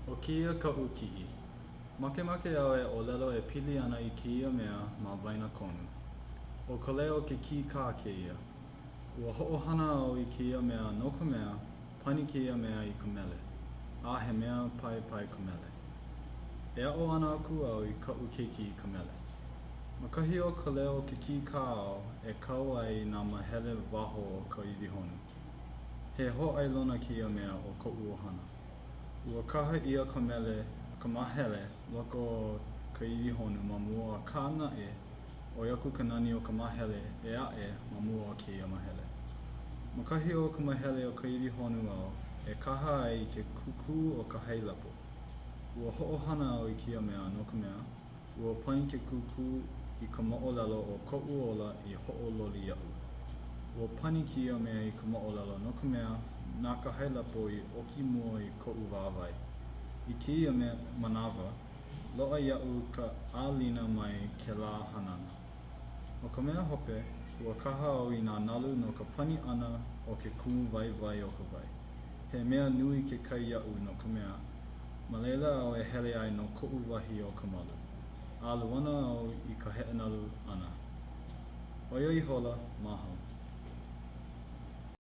O kia ka uki'i. Makemake au e olelo e pili ana I kia mea ma waina konu. O ka leo ke ki kā keia. Ua ho'ohana au I kia mea no ka mea pani kia mea I ka mele. A he mea pai ka mele. E a'o ana aku au I ka'u keiki ka mele. Ma kahi o ka leo ke ki kāo e kau ai nā mahele waho o ka iwihonu. He ho'ailona kia mea o ko'u ohana. Ua kaha ia ka mele ka mahele loko o ka iwihonu ma mua o kāna'e o iaku ka nani o ka mahele e a'e ma mua o kēia mahele. Ma kahi o ka mahele o ka iwihonu au e kaha ai I ke kūkū o ka hailepo. Ua ho'ohana au I kia mea no ka mea ua pani ke kūkū I ka mo'olelo o ko'u ola I ho'ololi ia'u. Ua pani kia mea I ka mo'olelo no ka mea nā ka hailepo I oki mua I ko'u wāwae. I kēia manawa, lo'a ia'u ka ʻālina mai ke lā hanana. O ka mea hope, ua kaha au I nā nalu no ka pani ʻana o ke kumu waiwai o ka wai. He mea nui ke kai ia'u no ka mea, ma leila au e hele ai no ko'u wahi o ka malu. A luana au I ka heʻenalu ʻana. ʻOia I hola, mahalo.